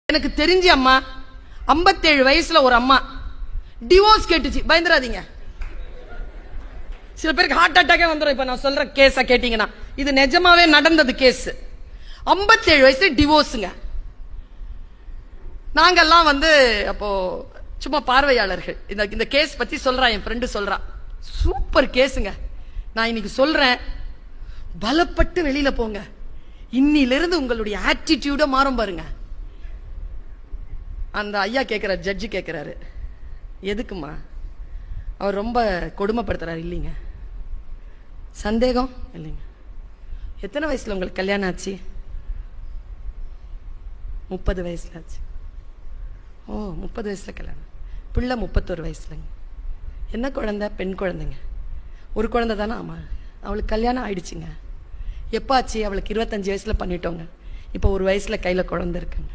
எனக்கு தெரிஞ்ச அம்மா 57 வயசுல ஒரு அம்மா டிவோர்ஸ் கேட்டுச்சு. பயந்துராதீங்க, சில பேருக்கு ஹார்ட் அட்டாக்கே வந்துடும். இப்ப நான் சொல்ற கேஸ கேட்டீங்கன்னா இது நிஜமாவே நடந்தது கேஸ். 57 வயசுல டிவோர்ஸுங்க. நாங்கெல்லாம் அப்போ சும்மா பார்வையாளர்கள். இந்த கேஸ் பத்தி சொல்றா, என் ஃப்ரெண்டு சொல்றா, சூப்பர் கேஸுங்க. நான் இன்னைக்கு சொல்றேன், பலப்பட்டு வெளியில போங்க. இன்னிலிருந்து உங்களுடைய ஆட்டிடியூட மாறும் பாருங்க. அந்த ஐயா கேட்கிறார், ஜட்ஜி கேட்கிறாரு, எதுக்குமா அவர் ரொம்ப கொடுமைப்படுத்துறாரு? இல்லைங்க. சந்தேகம் இல்லைங்க. எத்தனை வயசுல உங்களுக்கு கல்யாணம் ஆச்சு? 30 வயசுல ஆச்சு. ஓ, 30 வயசுல கல்யாணம். பிள்ளை 31 வயசுலங்க. என்ன குழந்தை? பெண் குழந்தைங்க. ஒரு குழந்தை தானே? ஆமா. அவளுக்கு கல்யாணம் ஆயிடுச்சுங்க. எப்ப ஆச்சு? அவளுக்கு 25 வயசுல பண்ணிட்டோங்க. இப்போ ஒரு வயசுல கையில குழந்தை இருக்குங்க.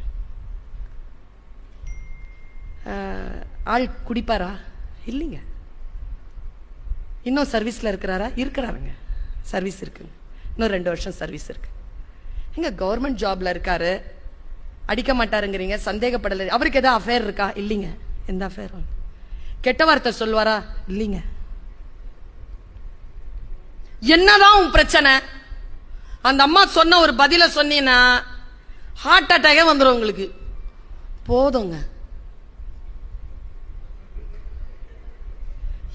ஆள் குடிப்பாரா? இல்லைங்க. இன்னும் சர்வீஸ்ல இருக்கிறாரா? இருக்கிறாருங்க. சர்வீஸ் இருக்குங்க. இன்னும் 2 வருஷம் சர்வீஸ் இருக்கு. எங்க கவர்மெண்ட் ஜாப்ல இருக்காரு. அடிக்க மாட்டாருங்கிறீங்க, சந்தேகப்படல. அவருக்கு ஏதாவது அஃபேர் இருக்கா? இல்லைங்க. எந்த அஃபேர்? கெட்ட வார்த்தை சொல்வாரா? இல்லைங்க. என்னதான் உன் பிரச்சனை? அந்த அம்மா சொன்ன ஒரு பதில சொன்னீங்கன்னா ஹார்ட் அட்டாக்கே வந்துடும் உங்களுக்கு. போதுங்க.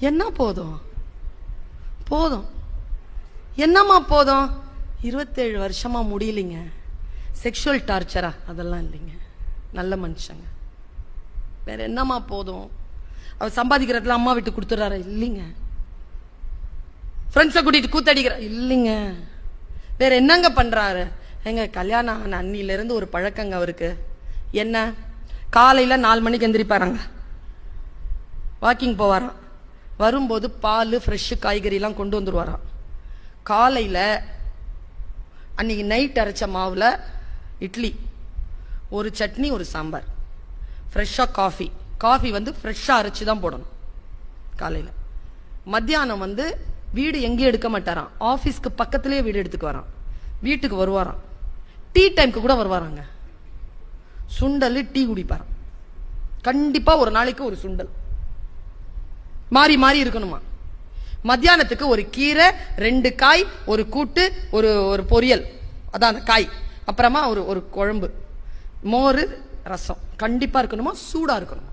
என்ன போதும்? போதும். என்னம்மா போதும்? 27 வருஷமா முடியலைங்க. செக்ஷுவல் டார்ச்சரா? அதெல்லாம் இல்லைங்க. நல்ல மனுஷங்க. வேற என்னம்மா போதும்? அவர் சம்பாதிக்கிறதுல அம்மா விட்டு கொடுத்துறாரு? இல்லைங்க. ஃப்ரெண்ட்ஸை கூட்டிட்டு கூத்தடிக்கிற? இல்லைங்க. வேற என்னங்க பண்றாரு? எங்க கல்யாணம் ஆன அன்னில இருந்து ஒரு பழக்கங்க அவருக்கு. என்ன? காலையில 4 மணிக்கு எந்திரிப்பாராங்க, வாக்கிங் போவாராம். வரும்போது பால், ஃப்ரெஷ் காய்கறி எல்லாம் கொண்டு வந்துருவாராம். காலையில அன்னைக்கு நைட் அரைச்ச மாவுல இட்லி, ஒரு சட்னி, ஒரு சாம்பார், ஃப்ரெஷ்ஷா காஃபி. காஃபி ஃப்ரெஷ்ஷா அரைச்சு தான் போடணும் காலையில. மத்தியானம் வீடு எங்கேயும் எடுக்க மாட்டாராம், ஆபீஸ்க்கு பக்கத்திலேயே வீடு எடுத்துக்கு வரான். வீட்டுக்கு வருவாராம், டீ டைம்க்கு கூட வருவாராங்க. சுண்டல், டீ குடிப்பாராம். கண்டிப்பா ஒரு நாளைக்கு ஒரு சுண்டல், மாறி மாறி இருக்கணுமா. மத்தியானத்துக்கு ஒரு கீரை, 2 காய், ஒரு கூட்டு, ஒரு பொரியல், அதான் அந்த காய், அப்புறமா ஒரு குழம்பு, மோர், ரசம் கண்டிப்பா இருக்கணுமா, சூடா இருக்கணுமா.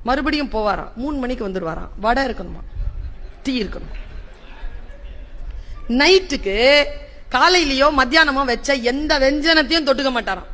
மறுபடியும் போவாராம், 3 மணிக்கு வந்துருவாராம், வடை இருக்கணுமா, டீ இருக்கணும். நைட்டுக்கு காலையிலயோ மத்தியானமோ வச்ச எந்த வெஞ்சனத்தையும் தொட்டுக்க மாட்டாராம்.